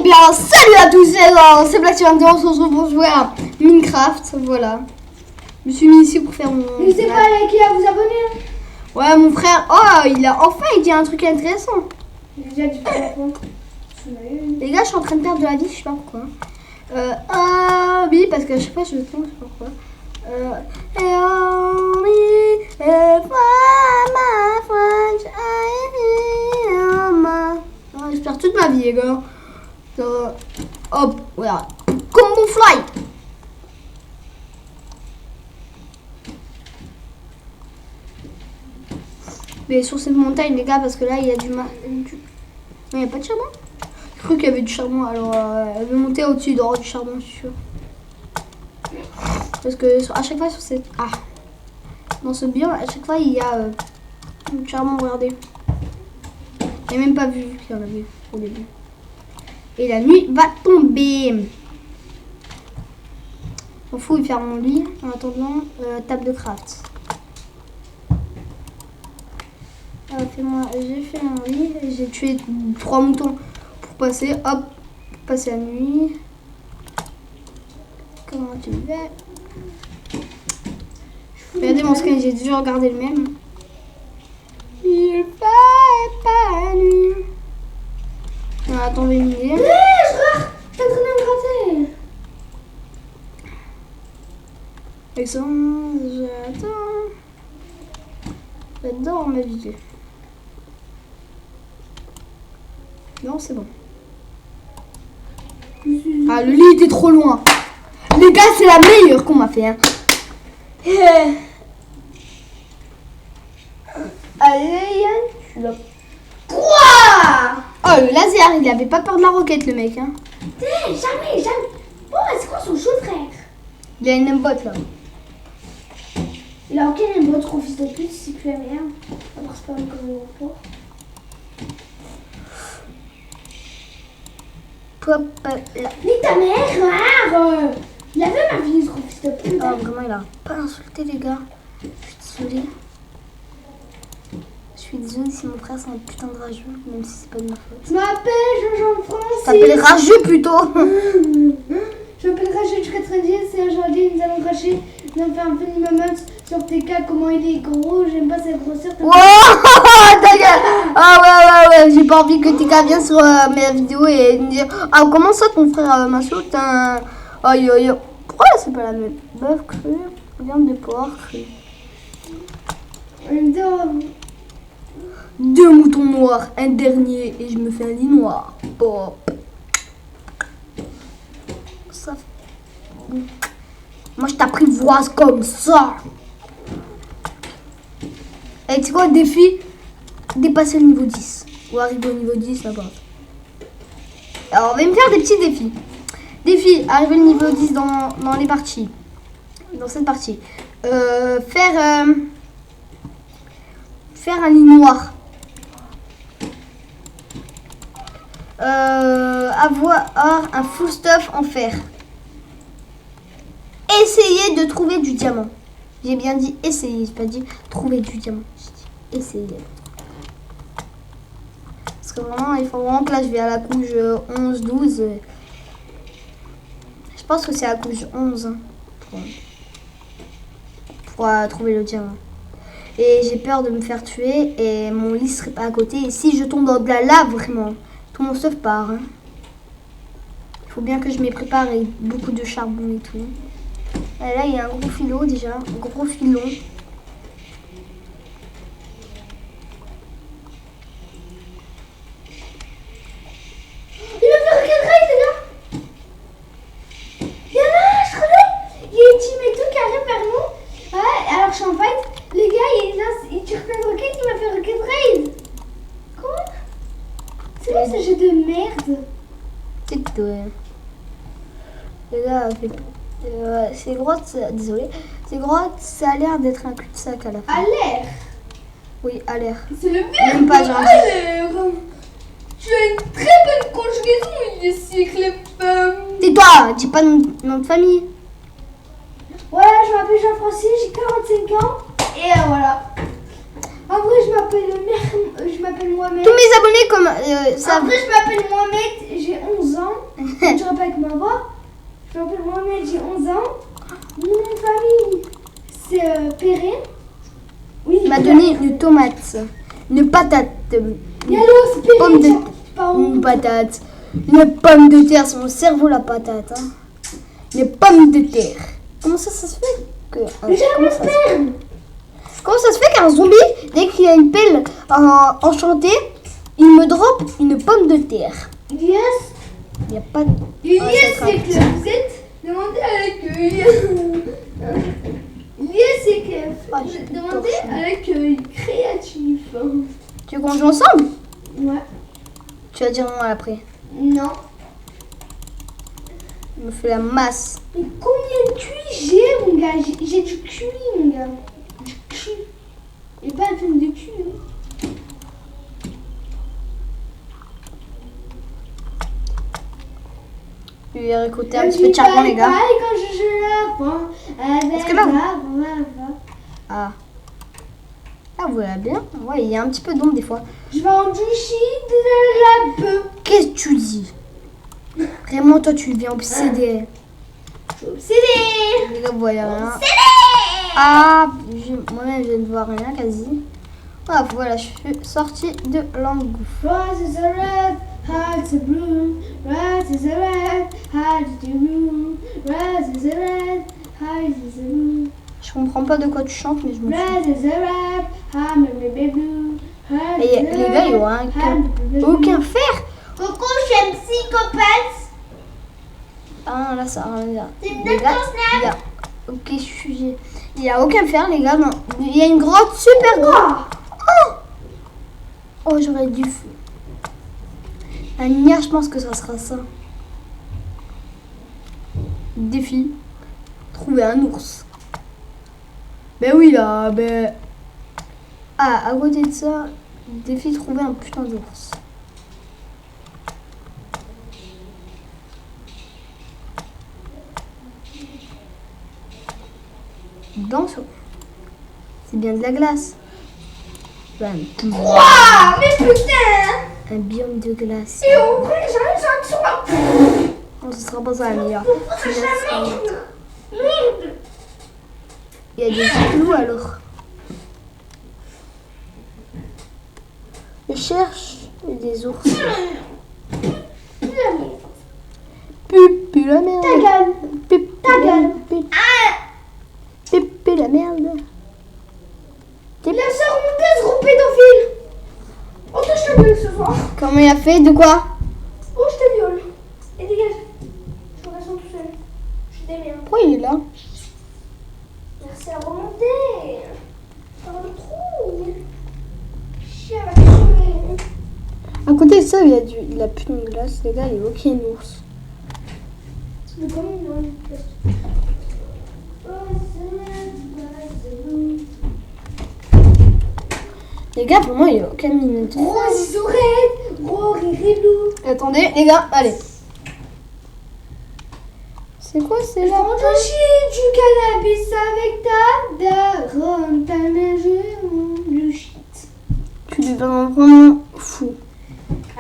bien, salut à tous, c'est Black Tyranny, on se retrouve pour jouer à Minecraft, voilà. Je me suis mis ici pour faire mon... N'hésitez pas à liker et à vous abonner. Ouais, mon frère, oh, il dit un truc intéressant. J'ai déjà dit pourquoi. Les gars, je suis en train de perdre de la vie, je sais pas pourquoi. Oui, parce qu'à chaque fois, je tombe, je sais pas pourquoi. Je perds toute ma vie, les gars. Hop, voilà. Combo fly. Mais sur cette montagne, les gars, parce que là, il y a du... Non, il n'y a pas de charbon. J'ai cru qu'il y avait du charbon, alors elle veut monter au-dessus du charbon, je suis sûr. Parce que à chaque fois sur cette... Ah, dans ce biome, à chaque fois, il y a du charbon, regardez. J'ai même pas vu qu'il y en avait au début. Et la nuit va tomber. M'en fous, il faire mon lit. En attendant, table de craft. J'ai fait mon lit. J'ai tué 3 moutons pour passer. Hop, pour passer la nuit. Comment tu fais? Regardez mon skin, j'ai déjà regardé le même. Il fait pas nuit. Attendez une idée. T'es en train de me gratter. Alexandre, j'adore ma vie. Non, c'est bon. Ah, le lit était trop loin. Les gars, c'est la meilleure qu'on m'a fait. Hein. Allez, Yann, tu l'as. Quoi? Oh, le laser, il avait pas peur de la roquette, le mec. Hein. Jamais. Oh, c'est quoi son chou, frère? Il a une aimbot là. Il a aucun aimbot, trop fils de pute, c'est plus la merde. À part spam comme le repos. Hop là. Nique ta mère, il avait ma vie, trop fils de pute. Oh, vraiment, il a pas insulté, les gars. Je suis désolée. Je suis désolée si mon frère c'est un putain de rageux, même si c'est pas de ma faute. Je m'appelle Jean-Francis. T'appelles rageux plutôt. Je m'appelle Rachel du 90 et aujourd'hui nous allons cracher. Nous allons faire un peu de moment sur TK, comment il est gros. J'aime pas sa grosseur. Wow, ta gueule. Ah ouais, j'ai pas envie que TK vienne sur mes vidéos et me dire ah comment ça ton frère m'insulte hein. Aïe. Pourquoi c'est pas la même? Bœuf cru, viande de porc cru. Deux moutons noirs, un dernier et je me fais un lit noir. Pop. Ça. Moi je t'apprivoise comme ça. Et tu sais quoi, défi? Dépasser le niveau 10. Ou arriver au niveau 10, n'importe. Alors on va me faire des petits défis. Défi, arriver au niveau 10 dans les parties. Dans cette partie. Faire un lit noir. Avoir un full stuff en fer. Essayer de trouver du diamant. J'ai bien dit essayer, j'ai pas dit trouver du diamant. J'ai dit essayer. Parce que vraiment, il faut vraiment que là je vais à la couche 11, 12. Je pense que c'est à la couche 11 hein, pour trouver le diamant. Et j'ai peur de me faire tuer et mon lit serait pas à côté. Et si je tombe dans de la lave, vraiment, tout mon stuff part. Hein. Il faut bien que je m'y prépare avec beaucoup de charbon et tout. Et là, il y a un gros filon déjà. Un gros filon. Il va faire quel raid, les gars? Il y en a un, je crois. Il y a une team et tout qui arrive vers nous. Ouais, alors je suis en fight. Les gars, il tire plein de roquettes, il m'a fait rocket raid. Quoi? C'est quoi ce jeu de merde? C'est tout. Les gars, c'est grotte, désolé. C'est grotte, ça a l'air d'être un cul-de-sac à la fin. À l'air. Oui, à l'air. C'est le Même verbe pas, genre. à l'air. Tu as une très bonne conjugaison ici, Clem. Tais-toi, dis pas notre famille. Ouais, je m'appelle Jean-Francis, j'ai 45 ans. Et voilà. En vrai, je m'appelle Mohamed. Tous mes abonnés comme ça. En vrai, je m'appelle Mohamed, j'ai 11 ans. Je m'appelle Mohamed, j'ai 11 ans. Mon nom de famille, c'est Perret. Oui, Il m'a donné une tomate, une patate, Yallo, c'est Perret. pomme de- tiens, pas une honte. patate, une pomme de terre. C'est mon cerveau la patate. Hein. Une pomme de terre. Comment ça se fait que Mais j'ai comment un ça se- sperme. comment ça se fait qu'un zombie, dès qu'il a une pelle enchantée, il me drop une pomme de terre? Yes. Il n'y a pas de... Yes, c'est c'est que vous êtes demandé à l'accueil. Yes, c'est que Ah, vous j'ai êtes plus de demandé torchon. à l'accueil créatif. Tu veux qu'on joue ensemble? Ouais. Tu vas dire non après. Non. Il me fait la masse. Mais combien de QI j'ai, mon gars? J'ai du QI, mon gars. Du cul. Et pas un film de cul. Hein. Je vais écouter un petit peu de charbon, les gars. Quand je joue la fin, avec Est-ce que là, vous- la- Ah. Ah, voilà bien. Ouais, il y a un petit peu d'ombre des fois. Je vends du shit de la peu. Qu'est-ce que tu dis? Vraiment, toi, tu viens obsédé. C'est des. Les gars, vous voyez rien. Ah, moi-même, je ne vois rien quasi. Ah, voilà, je suis sortie de l'engouffre. Roses are red, hearts are blue. Roses are red, hearts are blue. Roses are red, hearts are blue. Je comprends pas de quoi tu chantes, mais je me fous. Roses are red, hearts are blue. Et les gars, il y aura aucun fer. Coco, je suis un psychopathe. Ah, là, ça va rien dire. Tu me Les donnes gars, ton snap? il y a... Ok, il y a aucun fer, les gars. Non. Il y a une grotte super grande. Oh, j'aurais dû... Un nière, je pense que ça sera ça. Défi. Trouver un ours. Ben oui, là, ben... Ah, à côté de ça, défi trouver un putain d'ours. Danse. C'est bien de la glace. Ben, Ouah, mais putain! un biome de glace. Et on prend les gens, Non, ce sera pas ça, la meilleure. Merde! Il y a des clous alors. Je cherche des ours. Pupu la merde. Ta gueule! Pupu Ta gueule! Pupu la merde. Laisse remonter ce gros pédophile! Oh, toi, je te viole ce soir! Comment il a fait? De quoi? Oh, je te viole! Et dégage! Je reste tout seul. Je démerde. Pourquoi il est là? Merci à remonter! Dans le trou! Chien va crever! À côté de ça, il y a de la putain de glace. Les gars, il n'y a aucun ours. Mais comme il y a une place. Les gars, pour moi, il n'y a aucun minute. Rose oreilles, gros rirelou. Attendez, les gars, allez. C'est quoi, c'est là? On te chie du cannabis avec ta daronne, ta neige, du shit. Tu deviens vraiment fou.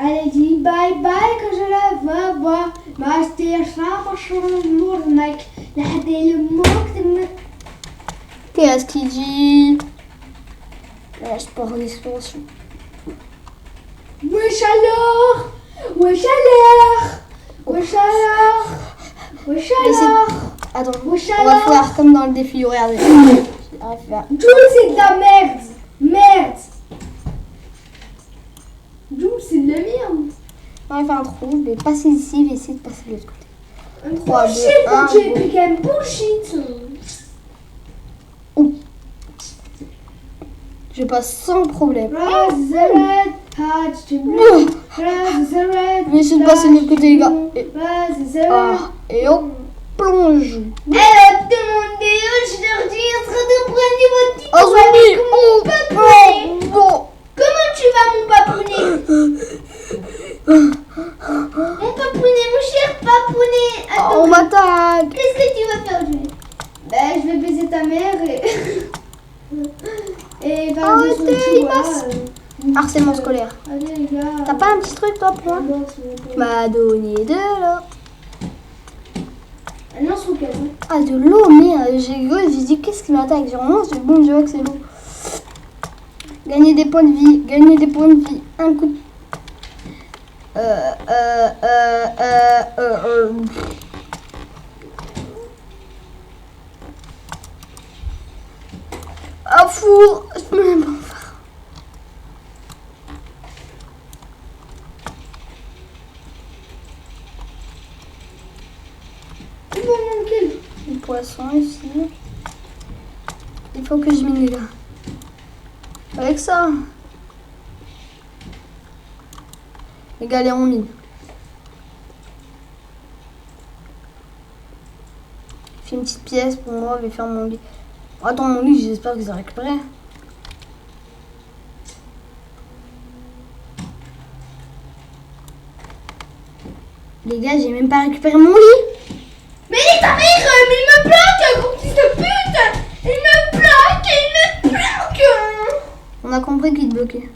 Elle dit bye bye quand je la vois voir. ما استيشنا مشروع نورنك لحد الموت. Qu'est-ce qu'il dit? Là, je pars en expansion. Wesh alors, wesh alors, wesh alors, wesh alors, Attends, wesh on va alors. faire comme dans le défi, regardez. On va faire. Jules, c'est de la merde. Merde. Jules, c'est de la merde. On va faire un trou, je vais passer ici, je vais essayer de passer de l'autre côté. Un 3, 2, bullshit, 1, quand tu es piqué un bullshit. Je passe sans problème. Rose red, heart to blue. Rose red. Je vais essayer de passer de l'autre côté, les gars. Et, Rose red. et on plonge. Demandez, je leur dis, en train de prendre votre petit Un zombie! mon papounet. Bon. Comment tu vas, mon papounet? Mon papounet, mon cher papounet. Attends, On m'attaque. qu'est-ce que tu vas faire, Julie? Ben, je vais baiser ta mère et... et faire des Arrêtez, sons, tu vois. Harcèlement scolaire. Allez, les gars. T'as pas un petit truc, toi, pour moi? Non, s'il vous Tu plaît. m'as donné de l'or. Un lance-roquette. Hein. Ah, de l'eau, mais j'ai dit qu'est-ce qui m'attaque? J'ai vraiment, c'est bon, je vois que c'est l'eau. Gagner des points de vie, gagner des points de vie. Un coup de... Ah, four! Je peux même pas en faire. Il m'en manque. Les poissons ici. Il faut que je mine les gars. Avec ça. Les gars, allez, on mine. Fais une petite pièce pour moi, je vais faire mon lit. Attends, mon lit, j'espère que j'ai récupéré. Les gars, j'ai même pas récupéré mon lit. Mais ta mère, mais il me planque, gros fils de pute. Il me planque. On a compris qu'il te bloquait.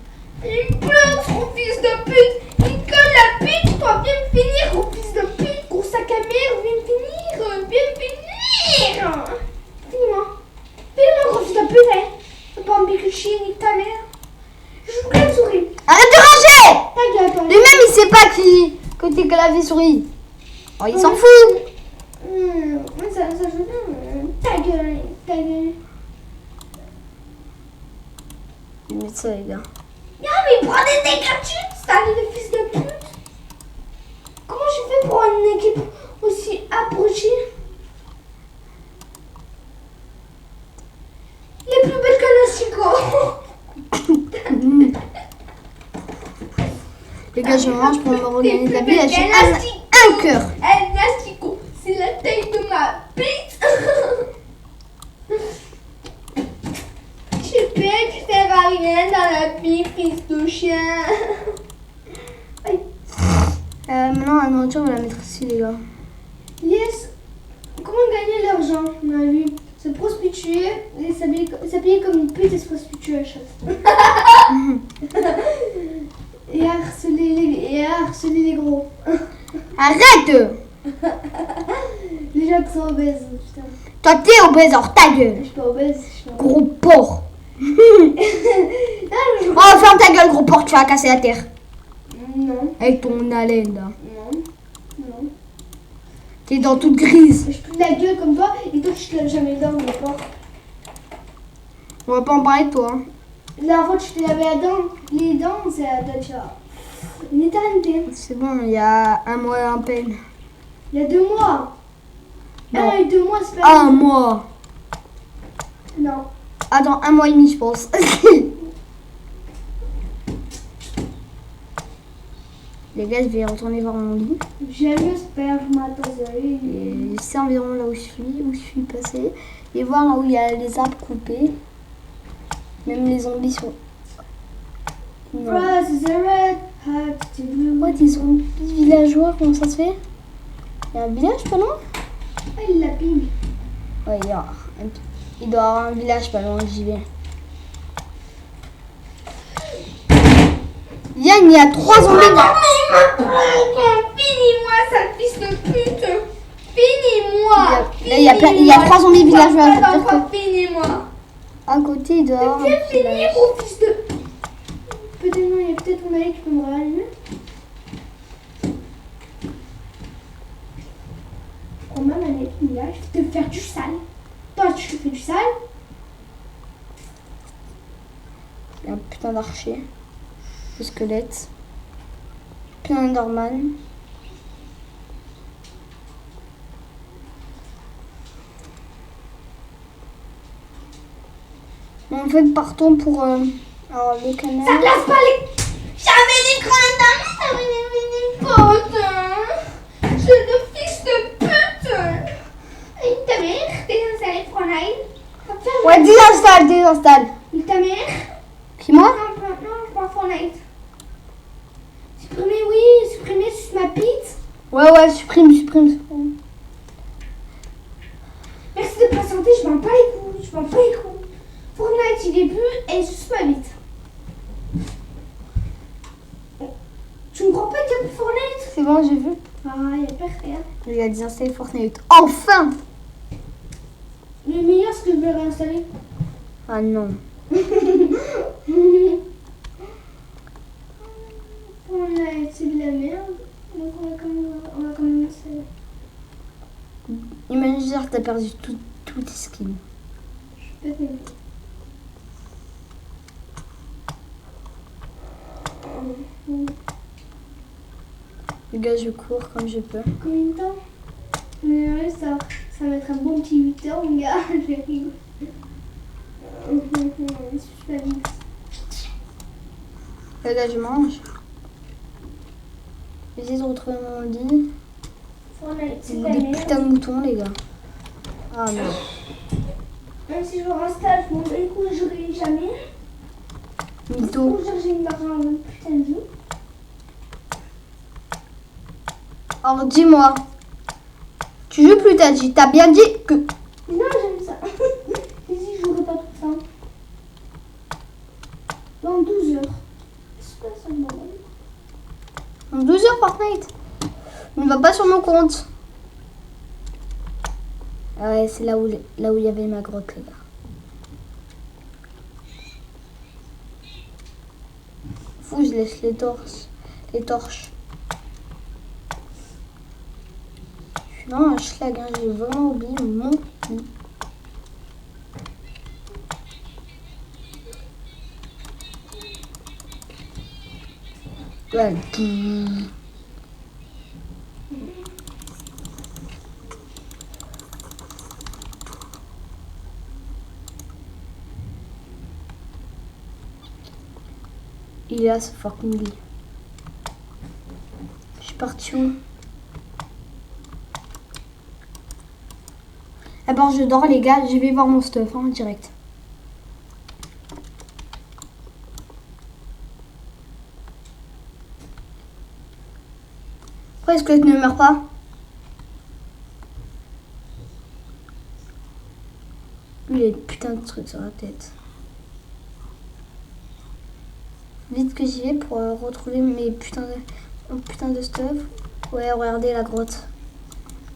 Il me planque, gros fils de pute. Il colle la pute, toi, viens me finir, gros fils de pute. Gros sac à merde, viens me finir. Finis-moi. Finis-moi, gros fils de pute, hein. T'as pas envie que je chie, nique ta mère. Je joue plein de souris. Arrête de ranger! Ta gueule, toi. Lui-même, il sait pas qui côté clavier souris. Oh, il s'en fout. Ça joue bien. Ta gueule. Je vais mettre ça, les gars. Non, mais prends des dés gratuits, sale de fils de pute. Comment je fais pour une équipe aussi approchée? Il est plus belle que Nastico. Les gars, je mange pour me regagner de la vie. J'ai un cœur. Nastico, c'est la taille de ma bite. Je sais que tu sers à rien dans la vie, fils de chien. Maintenant, la nourriture, on va la mettre ici, les gars. Yes. Comment gagner de l'argent, on a vu? Se prostituer et s'habiller comme une pute et se prostituer à chaque. Et harceler les gros. Arrête! Les gens qui sont obèses, putain. Toi, t'es obèse, alors ta gueule. Je suis pas obèse, je suis pas... Gros porc. Oh, ferme ta gueule, gros porc, tu vas casser la terre. Non. Avec ton haleine, là. Non. T'es dans toute grise. Je plie la gueule comme toi et toi tu te laves jamais les dents, mon porc. On va pas en parler de toi. Hein. La dernière fois tu t'es lavé les dents, c'est déjà une éternité. C'est bon, il y a un mois à peine. Il y a 2 mois. Non. 1 et 2 mois, c'est pas... Un mois. Non. Attends, 1 mois et demi, je pense. Les gars, je vais retourner voir mon lit. J'aime le spermatozoïde. Et c'est environ là où je suis passée. Et voir là où il y a les arbres coupés. Même les zombies sont... Non. Cross the red hat to blue. What, ils sont villageois, comment ça se fait? Il y a un village pas loin? Ah, il l'a ping. Ouais, il doit y avoir un village pas loin, j'y vais. Yann, il y a 3 zombies dans... Finis-moi, sale fils de pute. Finis-moi. Il y a 3 zombies villageois. Finis-moi. À côté, il doit y avoir un Viens petit finir, village. gros fils de... Peut-être non, il y a peut-être mon ami qui peut me réanimer. Romain m'a dit, je vais te faire du sale. Toi, tu te fais du sale. Il y a un putain d'archer. Le squelette. Plein d'Enderman. En fait, partons pour alors, le canal. Ça te laisse pas les... J'avais des grands amis, j'avais des potes. Je suis de fils de pute. Et ta mère, t'es installé Fortnite. Ouais, désinstalle. Et ta mère. Qui, moi? Non, je prends Fortnite. Supprimer sur ma pite. Ouais, supprime. Merci de patienter, je m'en bats les couilles. Fortnite, il est plus et suce ma bite. Tu me crois pas qu'il y a plus Fortnite? C'est bon, j'ai vu. Ah, il y a père, regarde. Il a désinstallé Fortnite. Enfin! Le meilleur, c'est que je vais réinstaller. Ah non. C'est de la merde. Donc on va quand même installer. Imagine dire que t'as perdu tous tes skins. Je peux t'aider. Les gars, je cours comme je peux. Combien de temps? Mais ouais, ça va mettre un bon petit 8 heures, mon gars. Je rigole. Super vite. Les gars, je mange. J'essaie de retrouver mon lit. C'est de la Des merde. putains de moutons, les gars. Ah non. Même si je le réinstalle, je m'en bats les couilles, je n'aurai jamais. Mytho. Pour dire j'ai une argent de putain de vie. Alors dis-moi. Tu joues plus, t'as bien dit que... Non, j'aime ça. J'ai dit je jouerai pas tout ça. Dans 12 heures. C'est quoi ça, le moment? En 12 heures Fortnite. Ne va pas sur mon compte. Ah ouais, c'est là où il y avait ma grotte, les gars. Fou, je laisse les torches. Je suis vraiment un schlag, hein. J'ai vraiment oublié mon lit. Ouais. Il est là, ce fucking lit. Je suis partie où? D'abord, je dors, les gars. Je vais voir mon stuff, hein, direct. Pourquoi est-ce que tu ne meurs pas? Lui, il a des putains de trucs sur la tête. Vite que j'y vais pour retrouver mes putains de stuff. Ouais, regardez la grotte.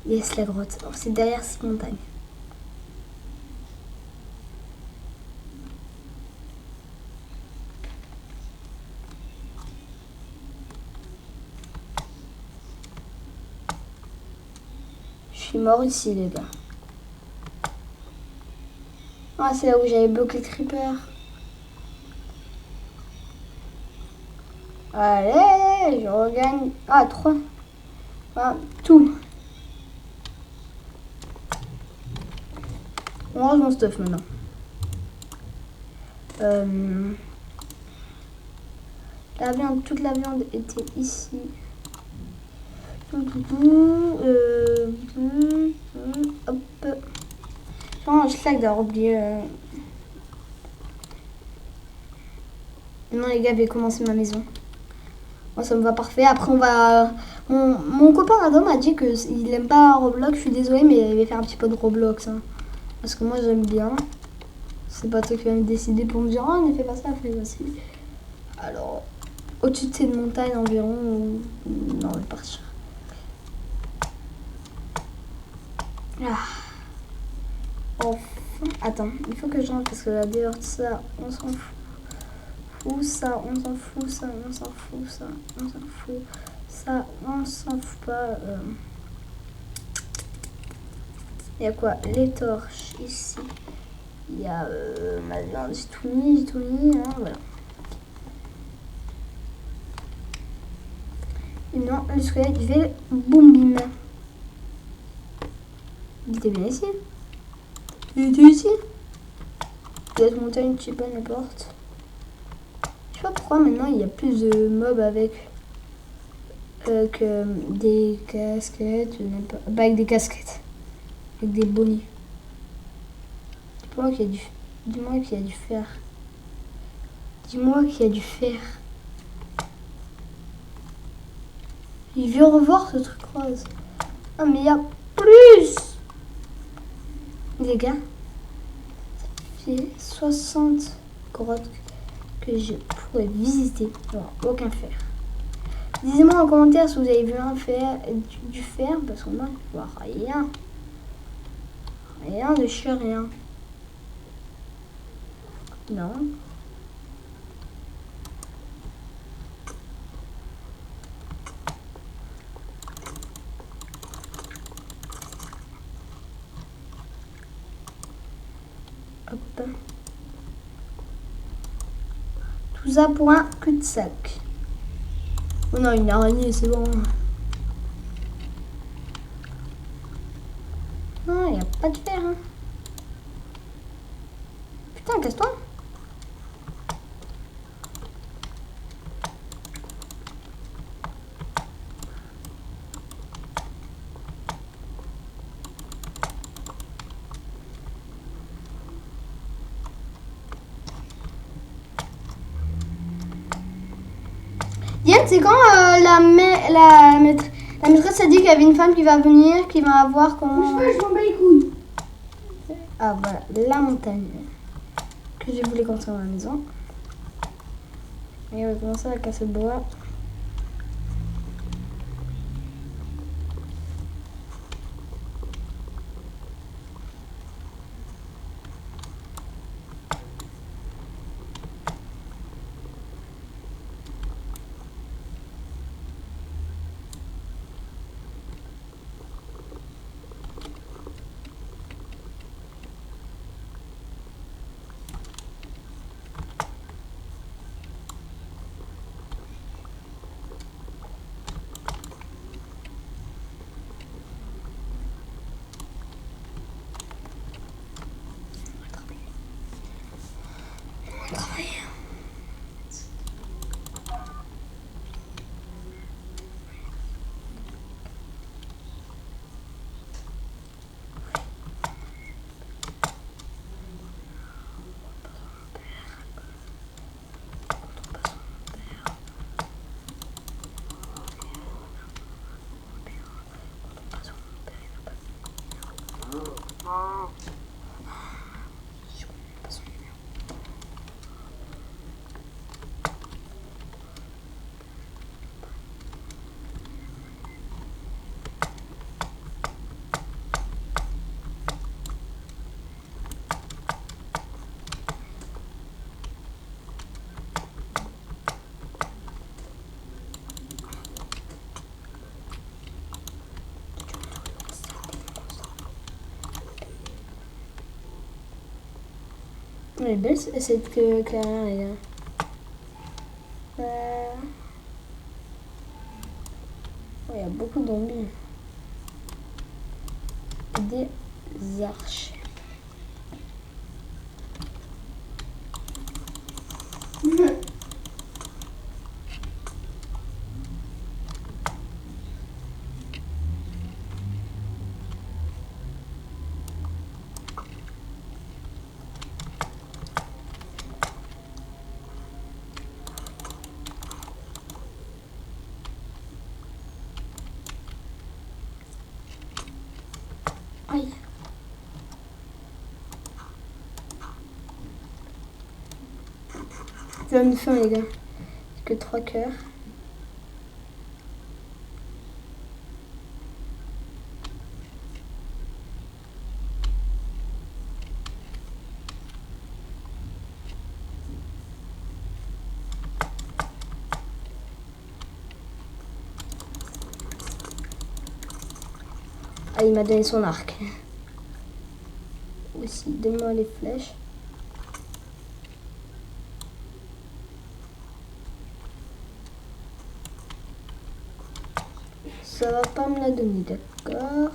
Yes, la grotte. Alors, c'est derrière ces montagnes. Je suis mort ici, les gars. Ah, c'est là où j'avais bloqué le creeper. Allez, je regagne. Ah, 3. Ah, tout. On range mon stuff maintenant. La viande, toute la viande était ici. Hop. Oh, je schlag d'avoir oublié. Non, les gars, je vais commencer ma maison. Moi, ça me va parfait. Après, on va... Mon copain Adam m'a dit qu'il aime pas Roblox. Je suis désolée, mais il va faire un petit peu de Roblox. Hein. Parce que moi, j'aime bien. C'est pas toi qui vas me décider pour me dire « Oh, ne fais pas ça, fais ça. » Alors, au-dessus de cette montagne environ... Non, on va partir. Ah. Enfin. Attends, il faut que je rentre parce que là, dehors de ça, on s'en fout. Ça, on s'en fout, ça, on s'en fout, ça, on s'en fout, ça, on s'en fout pas. Il y a quoi? Les torches ici. Il y a ma viande, j'ai tout mis, hein, voilà. Et non, le squelette, je vais boum bim. Il était bien ici. Il était ici. Il doit être monté à une petite bonne porte. Je sais pas pourquoi maintenant il y a plus de mobs avec que des casquettes, pas avec des casquettes, avec des bonnets. Dis-moi qu'il y a du fer. Dis-moi qu'il y a du fer. Il veut revoir ce truc rose. Ah mais il y a plus. Les gars, ça fait 60 grottes que je pourrais visiter. Alors, aucun fer. Dites-moi en commentaire si vous avez vu du fer, parce que moi, je vois rien. Rien de chez rien. Non. Hop. Tout ça pour un cul-de-sac. Oh non, une araignée, c'est bon. Non, il n'y a pas de fer. Hein. Putain, casse-toi. Yann, c'est quand la maîtresse a dit qu'il y avait une femme qui va venir, qui va voir comment... Je m'en bats les couilles. Ah voilà, la montagne que je voulais construire dans la maison. Et on va commencer à casser le bois. Elle est belle cette clairière, les gars. Il y a beaucoup de zombies. Des archers. Aïe. Ça va me faire, les gars. Que 3 cœurs. Ah, il m'a donné son arc. Aussi, donne-moi les flèches. Ça va pas me la donner, d'accord.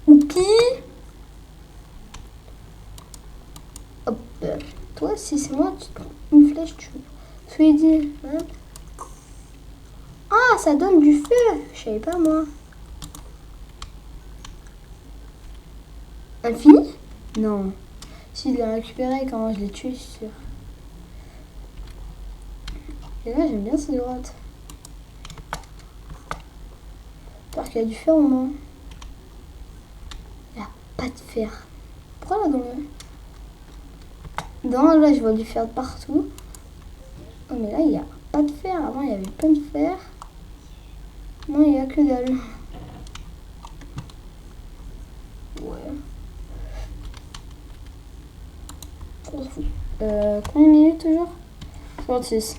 Oupi. Hop. Toi, si c'est moi, tu prends une flèche, tu fais dire. Hein. Ah, ça donne du feu. Je savais pas, moi. Infini? Non. Si je l'ai récupéré quand je l'ai tué, je suis sûre. Et là, j'aime bien ces grottes. J'espère qu'il y a du fer au moins. Il n'y a pas de fer. Pourquoi là dans le... Non, là, je vois du fer partout. Oh, mais là, il n'y a pas de fer. Avant, il y avait plein de fer. Non, il n'y a que dalle. Ouais. On s'en fout. Combien de minutes toujours? 36.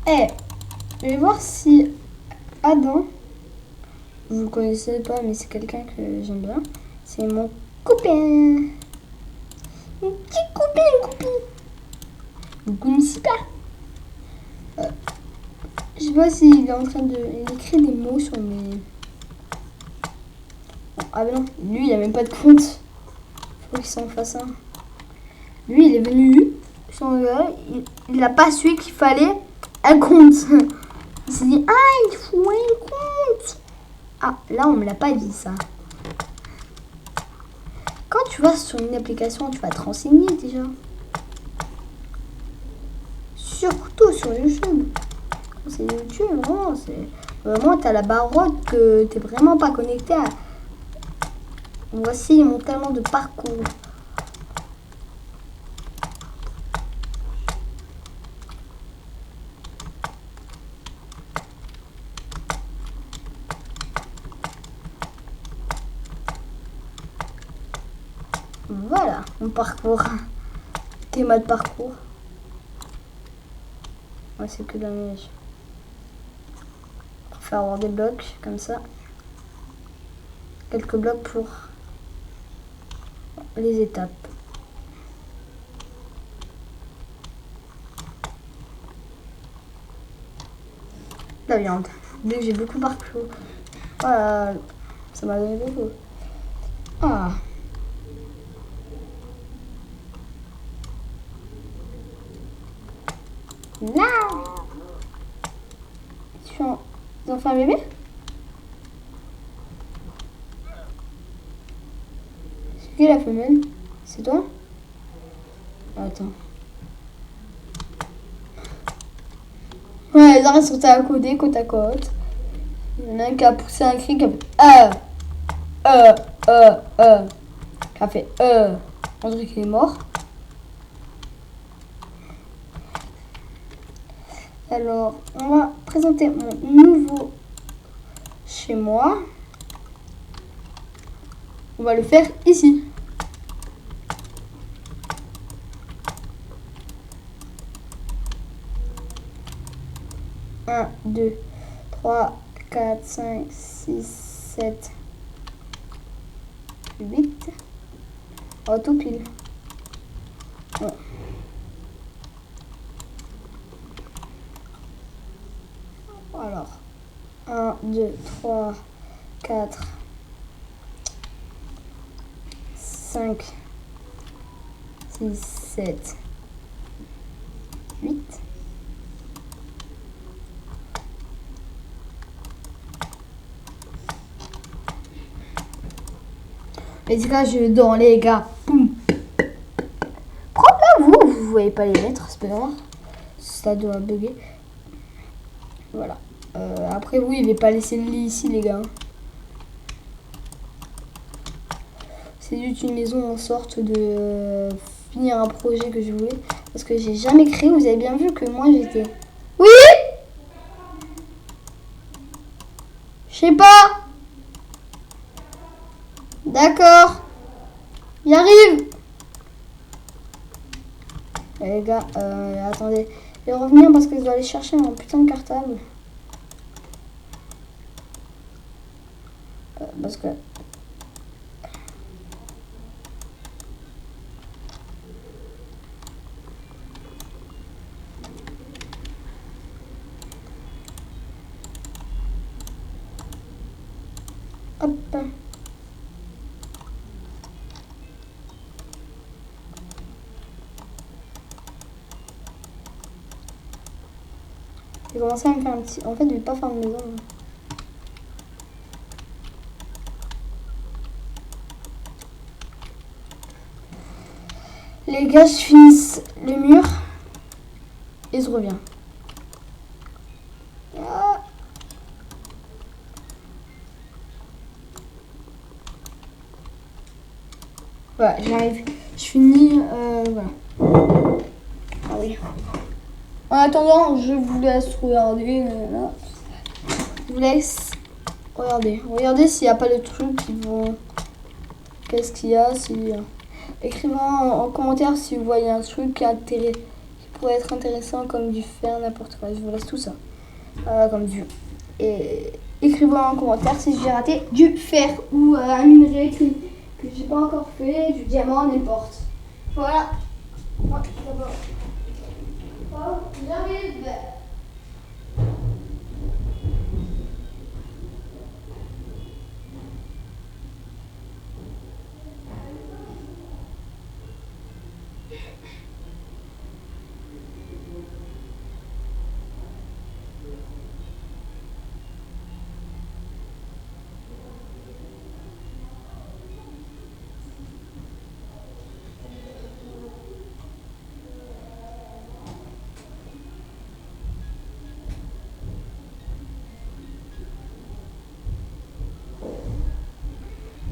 Eh, je vais voir si Adam, vous le connaissez pas, mais c'est quelqu'un que j'aime bien. C'est mon copain. Mon petit copain. Vous ne connaissez pas. Je sais pas s'il est en train de... Il écrit des mots sur mes... Ah ben non, lui il a même pas de compte. Faut qu'il s'en fasse un. Lui il est venu, son gars, il a pas su qu'il fallait un compte. Il s'est dit, ah il faut un compte. Ah là on me l'a pas dit ça. Quand tu vas sur une application, tu vas te renseigner déjà. Surtout sur YouTube. C'est YouTube, vraiment, c'est... Vraiment, t'as la barotte que t'es vraiment pas connecté à... Voici mon talent de parcours. Voilà, mon parcours. Théma de parcours. Ouais, c'est que de la neige. Pour faire avoir des blocs, comme ça. Quelques blocs pour les étapes. La viande. Vu que j'ai beaucoup parcours. Voilà, ça m'a donné beaucoup. Ah. Là. Tu en fais un bébé? C'est qui la femelle? C'est toi? Attends. Ouais, les oreilles sont à côté, côte à côte. Il y en a un qui a poussé un cri qui a fait qui a fait on dirait qu'il est mort. Alors, on va présenter mon nouveau chez moi. On va le faire ici. Un, 2, 3, 4, 5, 6, 7, 8. Oh, tout pile. Ouais. Alors, 1, 2, 3, 4, 5, 6, 7, 8. Les gars, je dors, les gars. Prends là, vous voyez pas les lettres, c'est pas grave. Ça doit bugger. Voilà. Après, oui, il va pas laisser le lit ici, les gars. C'est juste une maison en sorte de finir un projet que je voulais. Parce que j'ai jamais créé. Vous avez bien vu que moi, j'étais... Oui! Je sais pas. D'accord. Il arrive. Les gars, attendez. Je vais revenir parce que je dois aller chercher mon putain de cartable. Parce que... Hop. J'ai commencé à me faire un petit... En fait, je vais pas faire une maison. Les gars, je finis le mur et je reviens. Ah. Voilà, j'arrive. Je finis. Voilà. Ah oui. En attendant, je vous laisse regarder. Là. Je vous laisse regarder. Regardez s'il n'y a pas de trucs qui vont. Qu'est-ce qu'il y a si... Écrivez en commentaire si vous voyez un truc qui pourrait être intéressant, comme du fer, n'importe quoi. Je vous laisse tout ça. Comme du... Et écrivez en commentaire si j'ai raté du fer ou un minerai que j'ai pas encore fait, du diamant, n'importe. Voilà. Ouais, d'abord. Oh, j'arrive.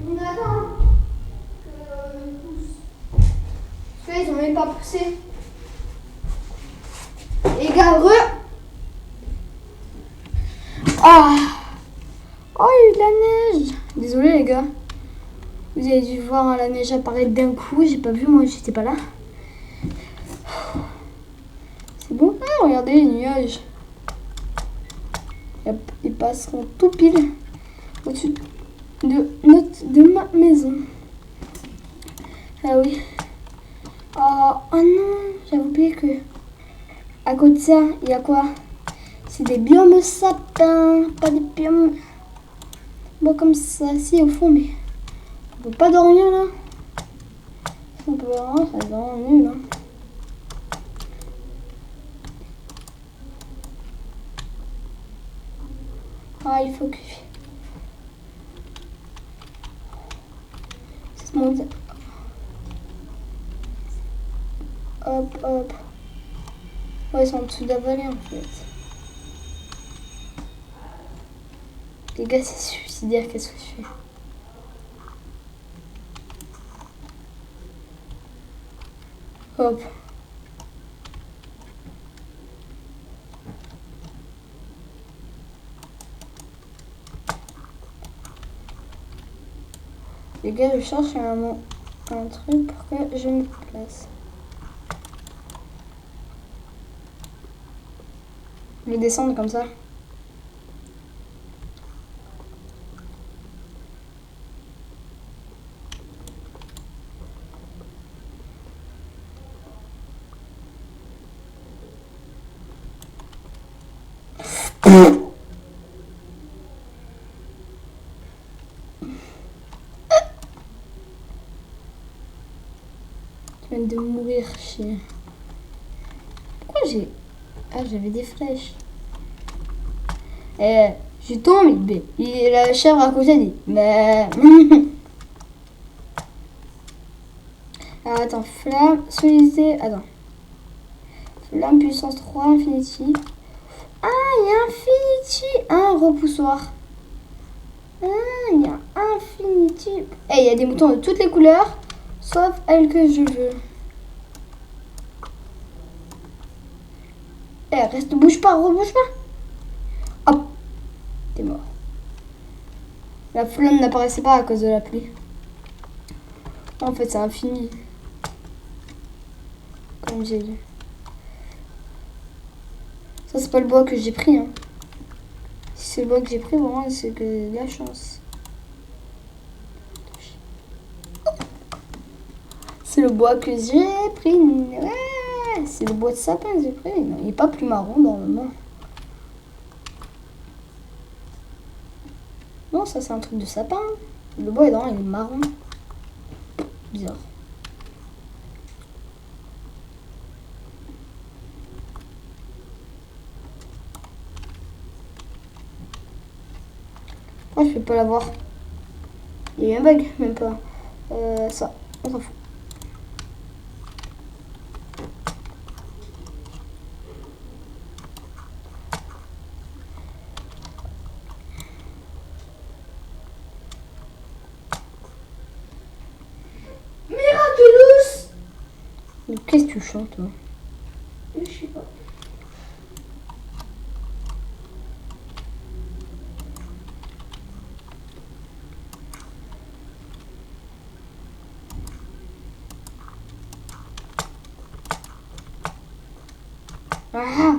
On attend qu'ils poussent. Parce qu'ils ont même pas poussé. Les gars, Ah! Oh, il y a eu de la neige! Désolé les gars. Vous avez dû voir la neige apparaître d'un coup. J'ai pas vu, moi j'étais pas là. C'est bon? Ah, regardez les nuages. Ils passeront tout pile au-dessus de ma maison. Ah oui. Oh non, j'avais oublié que à côté de ça, il y a quoi? C'est des biomes sapins, pas des biomes. Bon, comme ça, si au fond, mais on peut pas dormir là. On peut vraiment, ça va vraiment nul. Hein. Ah, il faut que. Ça se monte. Hop, hop. Ouais, ils sont en dessous de la vallée en fait. Les gars, c'est suicidaire, qu'est-ce que je fais? Hop. Les gars, je cherche un truc pour que je me place. Je vais descendre comme ça. Tu viens de mourir, chien. Pourquoi j'ai... Ah, j'avais des flèches. Je tombe, et la chèvre à côté dit. Mais... Alors, attends, flamme, solidité... Attends. Flamme, puissance 3, infinity. Ah, il y a infinity. Un repoussoir. Ah, il y a infinity. Eh, il y a des moutons de toutes les couleurs, sauf elle que je veux. Eh, reste, bouge pas, rebouge pas. Hop, t'es mort. La flamme n'apparaissait pas à cause de la pluie. En fait, c'est infini. Comme j'ai dit. Ça, c'est pas le bois que j'ai pris. Hein. Si c'est le bois que j'ai pris, vraiment, c'est que j'ai de la chance. C'est le bois que j'ai pris. Ouais, c'est le bois de sapin que j'ai pris. Non, il n'est pas plus marron normalement. Non, ça c'est un truc de sapin. Le bois est il est marron. Bizarre. Moi, je peux pas l'avoir. Il y a eu un bug, même pas. Ça, on s'en fout. Mais Qu'est-ce que tu chantes, toi? Je sais pas. Ah!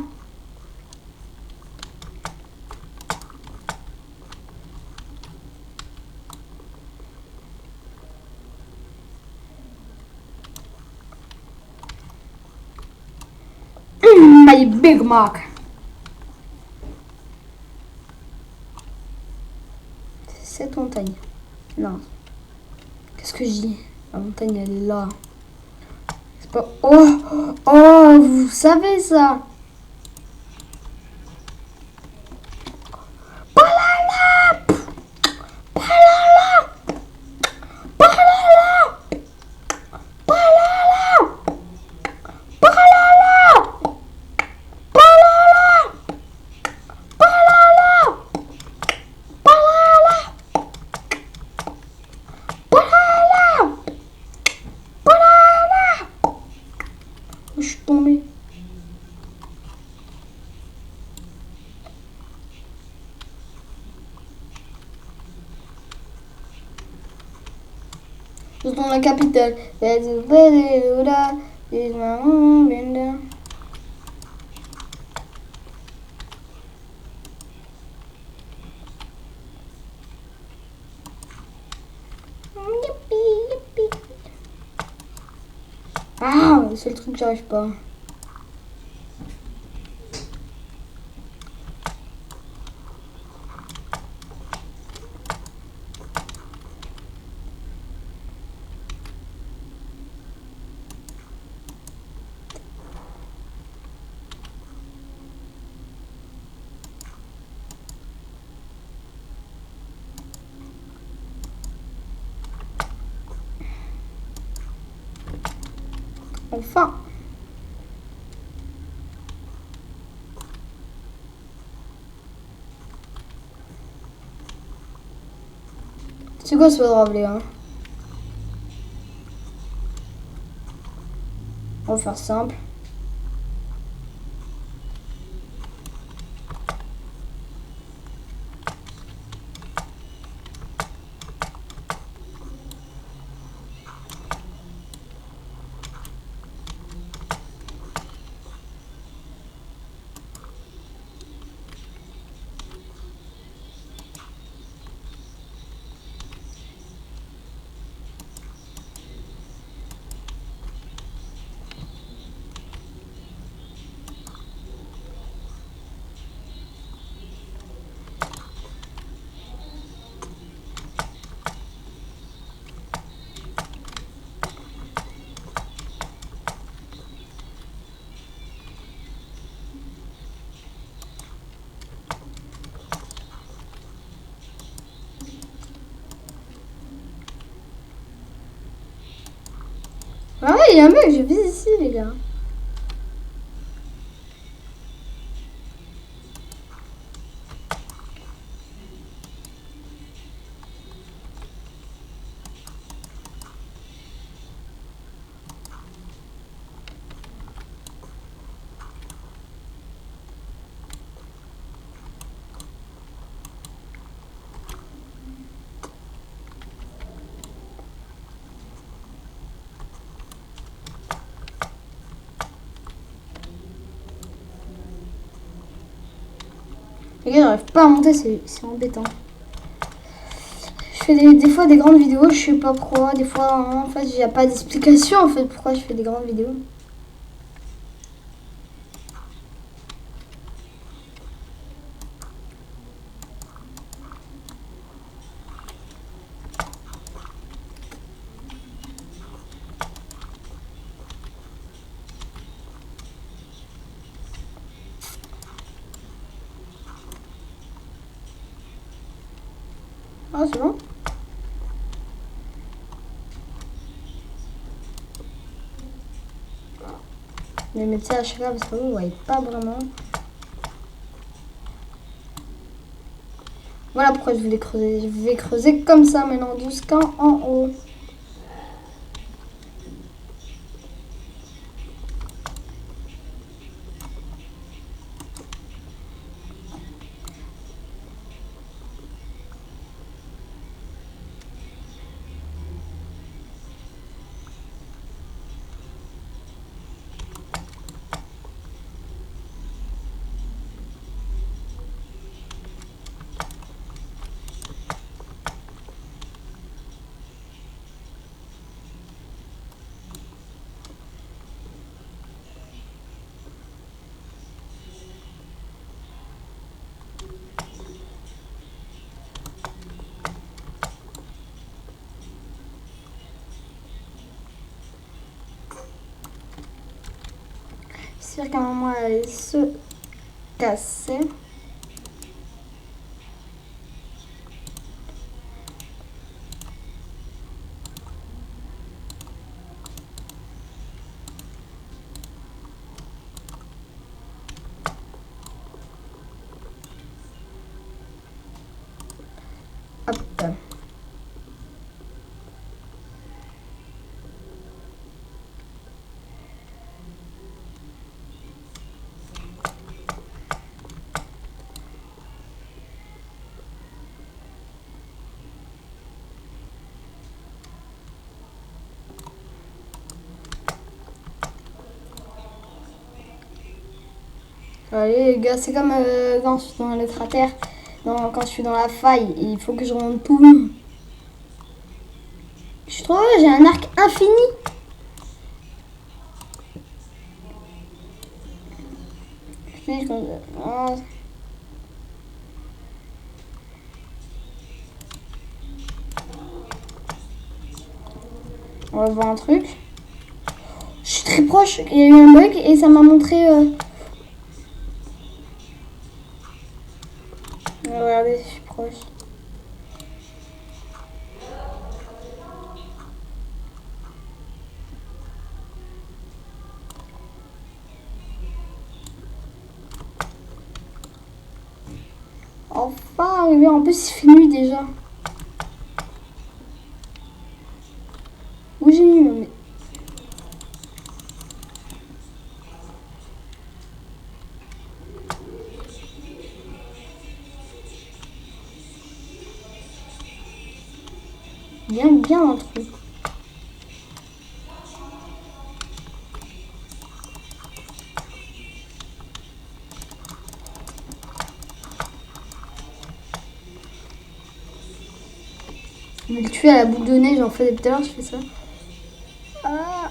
My Big Mac. Cette montagne. Non. Qu'est-ce que je dis? La montagne, elle est là. C'est pas... Oh! Oh! Vous savez ça? Je suis tombée. Je suis dans la capitale. Ah, c'est le truc que j'arrive pas. Enfin. C'est quoi ce drôle, hein? On va faire simple. Ah ouais, il y a un mec, je vis ici, les gars. Les gars, j'arrive pas à monter, c'est embêtant. Je fais des fois des grandes vidéos, je sais pas pourquoi. Des fois, en fait, il n'y a pas d'explication en fait pourquoi je fais des grandes vidéos. Ah, c'est bon. Mais mettre ça à chaque fois parce que vous voyez pas vraiment. Voilà pourquoi je voulais creuser. Je vais creuser comme ça maintenant, 12 camps en haut. C'est sûr qu'à un moment, elle allait se casser. Hop. Allez les gars, c'est comme quand je suis dans le cratère, quand je suis dans la faille, il faut que je remonte tout. Je suis trop heureux, j'ai un arc infini. On va voir un truc. Je suis très proche, il y a eu un bug et ça m'a montré... Regardez, je suis proche. Enfin, arrivé. En plus, il fait nuit déjà. Où j'ai mis mais... Bien dans le truc. Je vais le tuer à la boule de neige, en fait, tout à l'heure, je fais ça. Ah.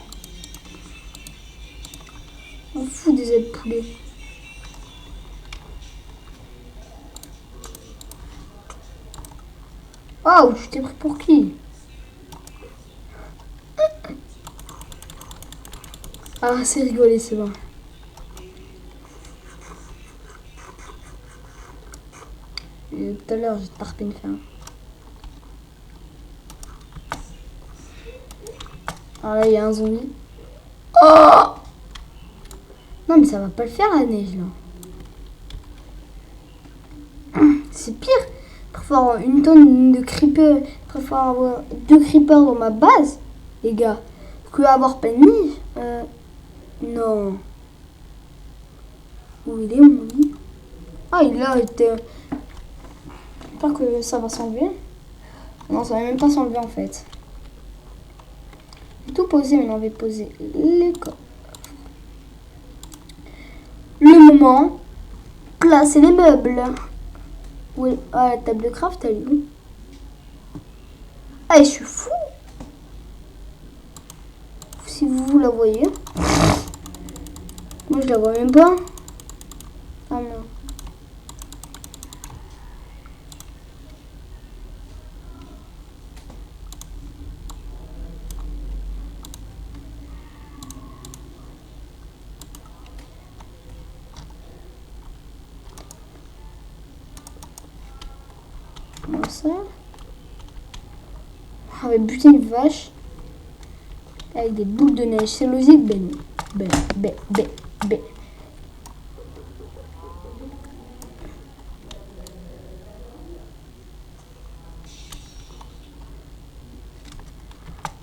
On fout des ailes poulets. Oh, je t'ai pris pour qui? Ah, c'est rigolé, c'est bon. Et tout à l'heure, j'ai tarpé une fin. Ah là, il y a un zombie. Oh! Non, mais ça va pas le faire, la neige, là. C'est pire. Je préfère avoir une tonne de creepers. Je préfère avoir 2 creepers dans ma base, les gars, que avoir plein de neige. Non. Où il est, mon lit? Ah, il a été... J'espère que ça va s'enlever. Non, ça va même pas s'enlever, en fait. J'ai tout posé, mais on va poser les coffres. Le moment, placer les meubles. Oui, ah, la table de craft, elle est où? Ah, je suis fou. Si vous la voyez. Moi, je la vois même pas. Ah non. Comment ça? On va buter une vache avec des boules de neige. C'est logique, ben.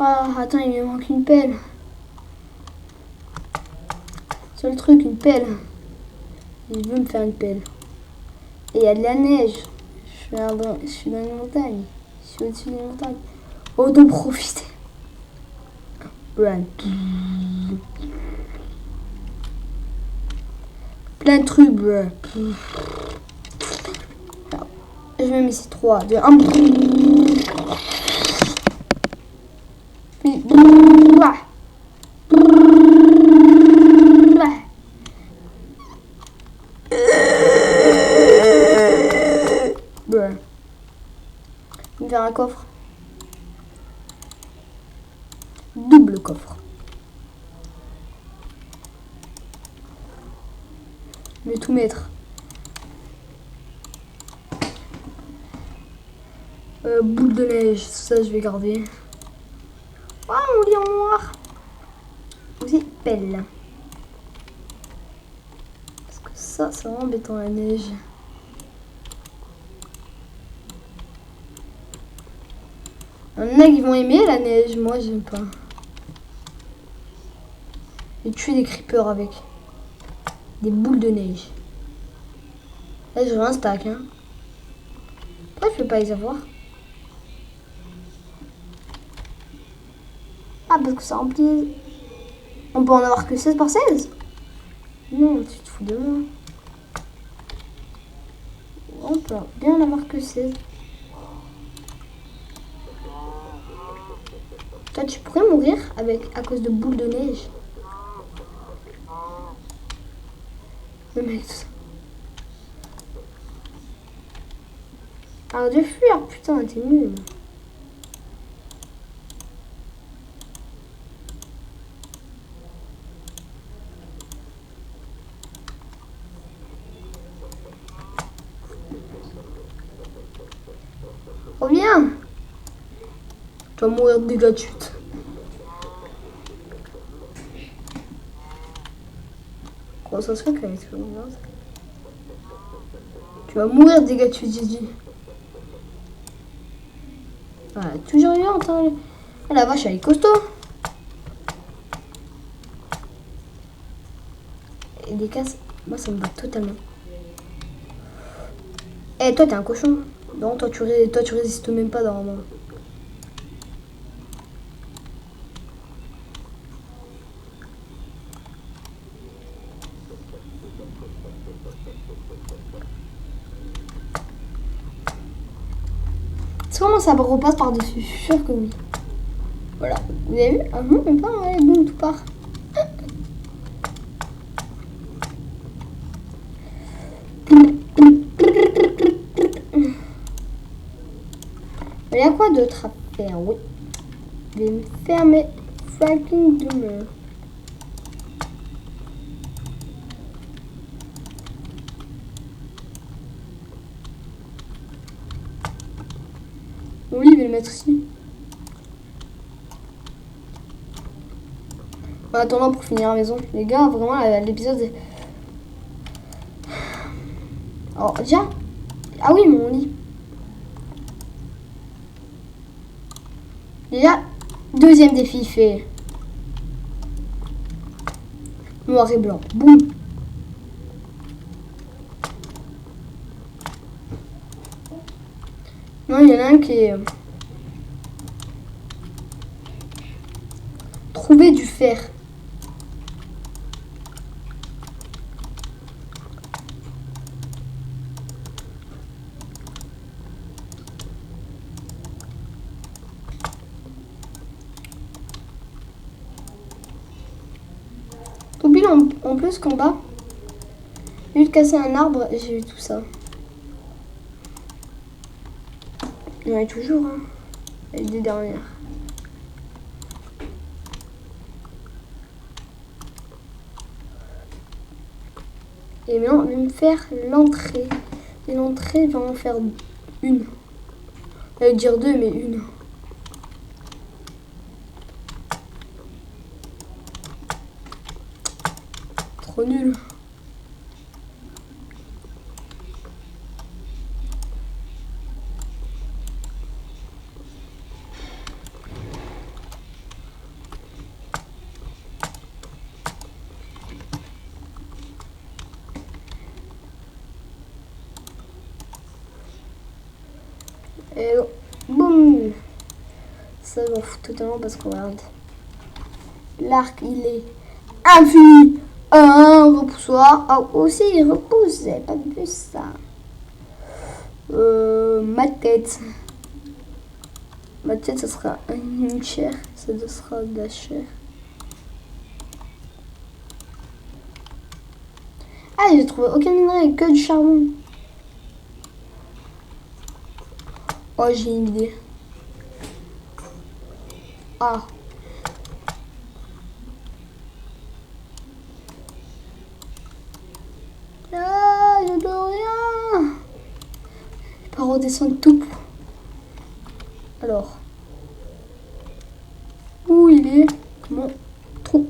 Ah, attends, il me manque une pelle. Seul truc, une pelle. Je veux me faire une pelle. Et il y a de la neige. Je suis dans une montagne. Je suis au-dessus d'une montagne. Oh, donc profiter. Run. Plein de trucs, bro. Je vais mettre ici 3, 2, 1. Je vais faire un coffre. Double coffre. Je vais tout mettre. Boule de neige, ça je vais garder. Ah, mon lit en noir. Aussi pelle. Parce que ça, c'est vraiment embêtant la neige. Il y en a qui vont aimer la neige, moi j'aime pas. J'ai tué des creepers avec. Des boules de neige. Là j'ai un stack. Hein. Pourquoi je peux pas les avoir? Ah, parce que ça remplit. On peut en avoir que 16 par 16? Non, tu te fous de moi. On peut bien en avoir que 16. Toi, tu pourrais mourir à cause de boules de neige. Le mec, tout ça. Alors de fuir, putain, t'es nul. Reviens. Tu vas mourir de dégâts de chute. Comment ça se fait qu'elle est sur une base? Tu vas mourir de dégâts de chute, j'ai dit. Ah, toujours vivante, hein. Ah, la vache, elle est costaud. Et des casses, moi ça me bat totalement. Eh, toi t'es un cochon. Non, toi tu résistes même pas dans moi. C'est comment ça repasse par-dessus? Je suis sûre que oui. Voilà. Vous avez vu? Ah non, même pas. Allez, boum, tout part. Il y a quoi d'autre à faire? Oui. Je vais me fermer fucking demain. Oui, je vais le mettre ici. En attendant, pour finir la maison, les gars, vraiment, l'épisode. Oh, déjà. Ah oui, mon lit. Déjà, deuxième défi fait. Noir et blanc. Boum. Non, il y en a un qui est... Trouver du fer. Oublie en plus qu'en bas, j'ai eu de casser un arbre et j'ai eu tout ça. Il y en a toujours, hein. Les deux dernières. Et maintenant, je vais me faire l'entrée. Et l'entrée, je vais en faire une. Je vais dire deux, mais une. Trop nul. Et boum. Ça, je m'en fous totalement parce qu'on regarde. L'arc, il est infini. Un repoussoir. Ah, aussi, il repousse. J'avais pas vu ça. Ma tête. Ma tête, ça sera une chair. Ça sera de la chair. Ah, j'ai trouvé aucun minerai, que du charbon. Oh, j'ai une idée. Ah. redescendre tout. Alors. Où il est mon trou?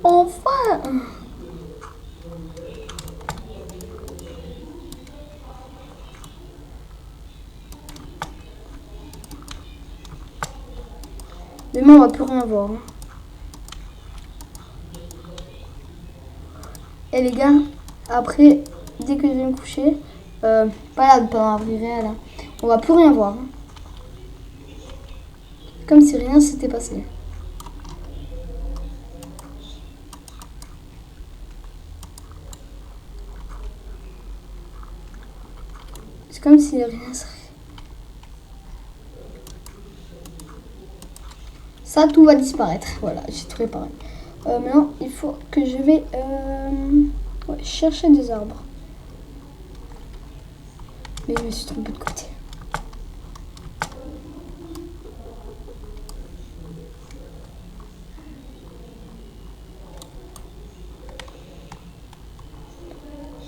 Enfin! Demain, on va plus rien voir. Hein. Et les gars, après, dès que je vais me coucher, pas là, pas dans la vie réelle, hein, on va plus rien voir. Hein. Comme si rien s'était passé. C'est comme si rien serait. Ça, tout va disparaître. Voilà, j'ai tout réparé. Maintenant, il faut que je vais ouais, chercher des arbres. Mais je me suis trompée de côté.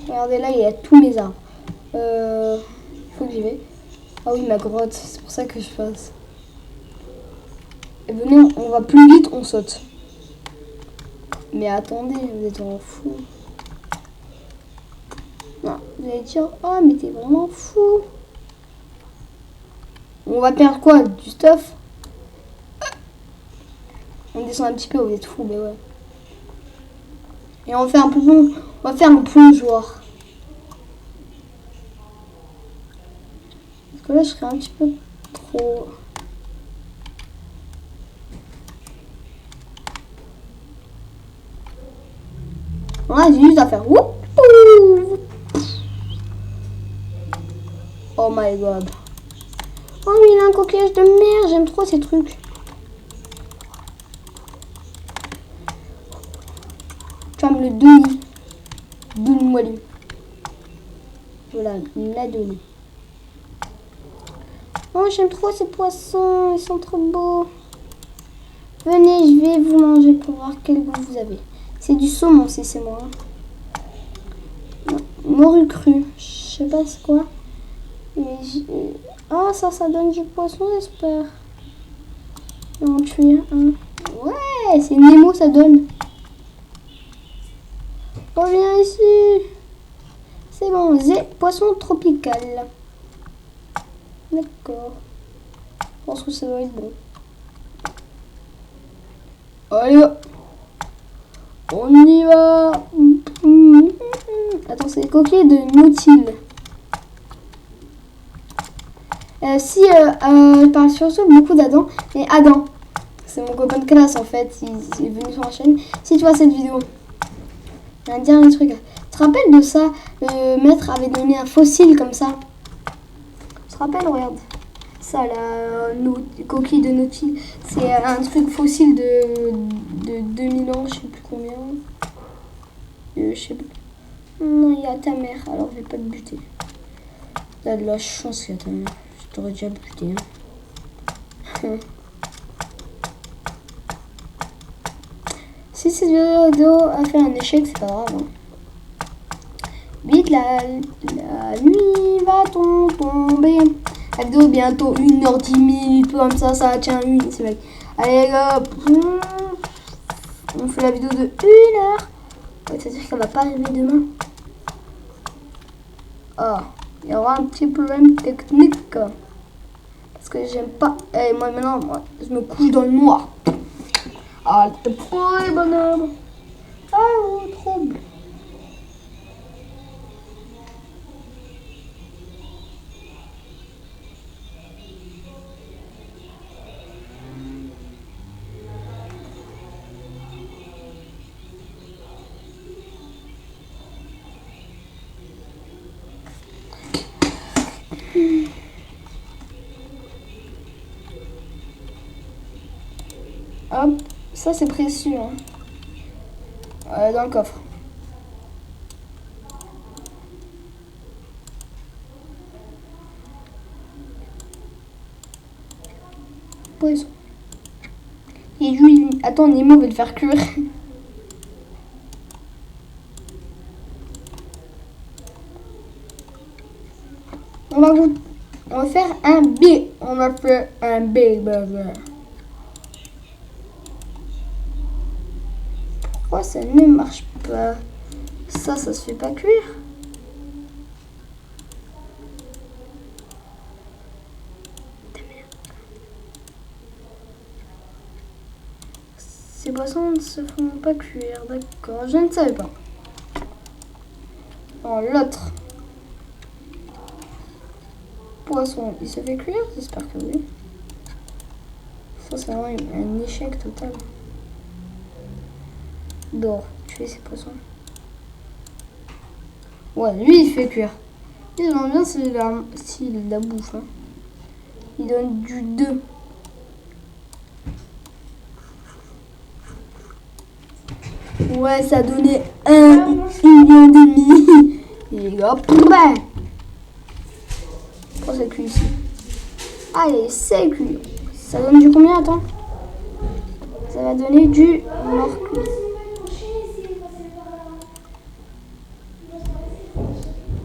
Regardez là, il y a tous mes arbres. Il faut que j'y vais. Ah oui, ma grotte, c'est pour ça que je fasse. Et venez, on va plus vite, on saute. Mais attendez, vous êtes vraiment fou. Non, vous allez dire, oh mais t'es vraiment fou. On va perdre quoi? Du stuff? On descend un petit peu, vous êtes fou, mais ouais. Et on va faire un plongeoir. On va faire un plongeoir. Parce que là, je serais un petit peu trop... Voilà, j'ai juste à faire... Wouhou! Oh my god. Oh, mais il a un coquillage de mer. J'aime trop ces trucs. Tu vas me le donner. Donne-moi lui. Voilà, la donner. Oh, j'aime trop ces poissons. Ils sont trop beaux. Venez, je vais vous manger pour voir quel goût vous avez. C'est du saumon, si c'est moi. Morue crue. Je sais pas c'est quoi. Mais ah, ça donne du poisson, j'espère. On tue un. Ouais, c'est Nemo, ça donne. Reviens ici. C'est bon, poisson tropical. D'accord. Je pense que ça doit être bon. Allez, on y va. Attends, c'est les coquilles de nautile. Si je parle surtout beaucoup d'Adam, mais Adam, c'est mon copain de classe en fait, il est venu sur la chaîne. Si tu vois cette vidéo, il y a un dernier truc. Tu te rappelles de ça? Le maître avait donné un fossile comme ça. Tu te rappelles? Regarde. Ça, la coquille de nautile. C'est un truc fossile de 2000 ans, je sais plus combien. Je sais plus. Non, il y a ta mère, alors je vais pas te buter. T'as de la chance qu'il y a ta mère. Je t'aurais déjà buté. Hein. Si cette vidéo a fait un échec, c'est pas grave. Hein. Vite, la nuit va tomber. La vidéo bientôt 1h10, comme ça tient une. C'est vrai. Allez les gars, on fait la vidéo de 1h. Ouais, c'est-à-dire qu'elle va pas arriver demain. Ah, il y aura un petit problème technique. Parce que j'aime pas. Et moi maintenant, je me couche dans le noir. Ah, t'es pourri, bonhomme. Ah, trouble. Hop, ça c'est précieux. Hein. Dans le coffre. poisson. Et lui, attends, Nemo va le faire cuire. On va faire un big. On va faire un big burger. Pourquoi ça ne marche pas? Ça se fait pas cuire. Ces poissons ne se font pas cuire, d'accord. Je ne savais pas. Oh, l'autre poisson, il se fait cuire? J'espère que oui. Ça, c'est vraiment un échec total. Dors, tuer ces poissons. Ouais, lui, il fait cuire. Ils ont bien s'il la bouffe. Hein. Il donne du 2. Ouais, ça a donné 1,5 million. Et hop, bah. Oh, ça cuit ici. Allez, c'est cuit. Ça donne du combien? Attends. Ça va donner du mort cuit.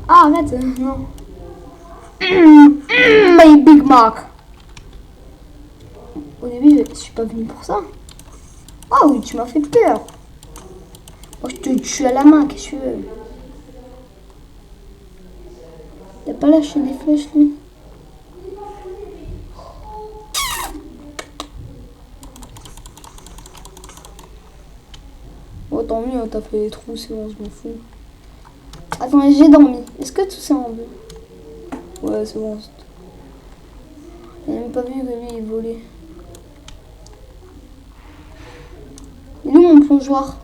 Ah, arrête, non. My Big Mac. Au début, je suis pas venue pour ça. Ah oui, tu m'as fait peur. Moi, je te tue à la main, qu'est-ce que tu veux? T'as pas lâché des flèches, lui? Oh, tant mieux, t'as fait des trous, c'est bon, je m'en fous. Attends, j'ai dormi. Est-ce que tout c'est en bleu? Ouais, c'est bon. J'ai même pas vu que lui, il volait. Il est où mon plongeoir?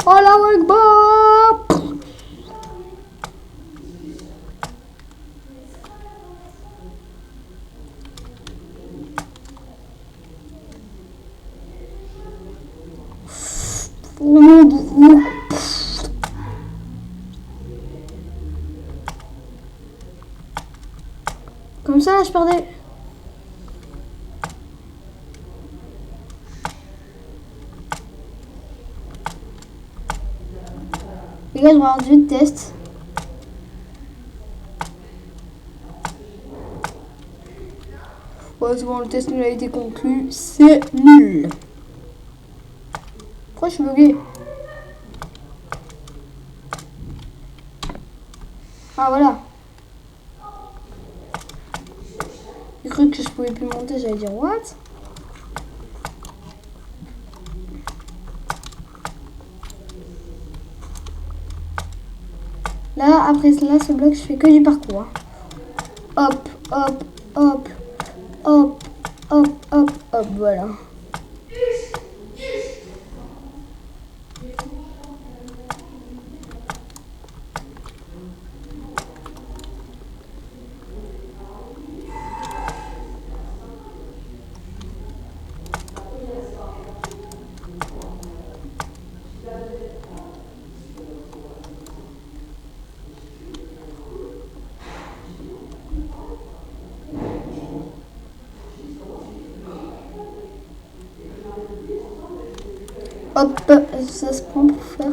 Oh la Akbar! Comme ça, là, je perdais. Les gars, je vais avoir du test. Ouais, c'est bon, le test nul a été conclu. C'est nul. Pourquoi je suis bugué? Ah, voilà. J'ai cru que je pouvais plus monter, j'allais dire what? Là, après cela, ce bloc, je fais que du parcours. Hop, hop, hop, hop, hop, hop, hop, voilà. Hop, ça se prend pour faire.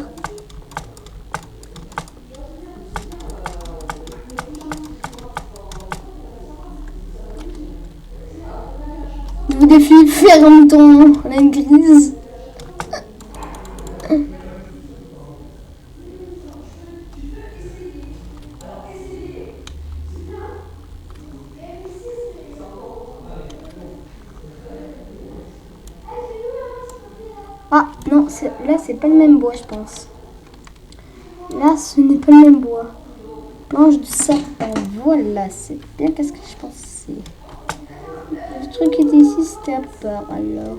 Je vous défie, ferme ton laine grise. Ah non, là c'est pas le même bois, je pense. Là, ce n'est pas le même bois. Planche de sapin, voilà, c'est bien qu'est-ce que je pensais. Le truc qui était ici, c'était à part, alors.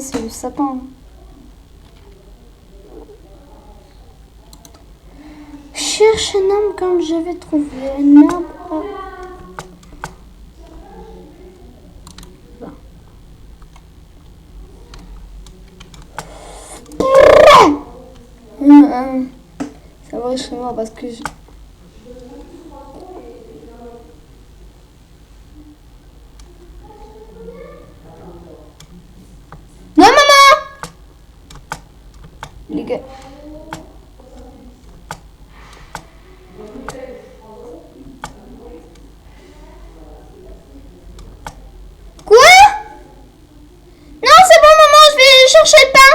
Ça, c'est le sapin. Cherche un arbre comme j'avais trouvé un arbre. Ça va chez moi parce que je... Non, maman! Les gars. Quoi? Non, c'est bon, maman, je vais chercher le pain.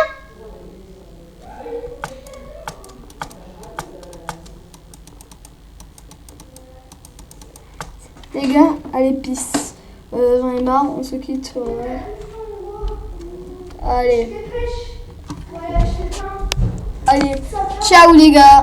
Les gars, allez, pisse. J'en ai marre, on se quitte. Allez. Allez, ciao les gars.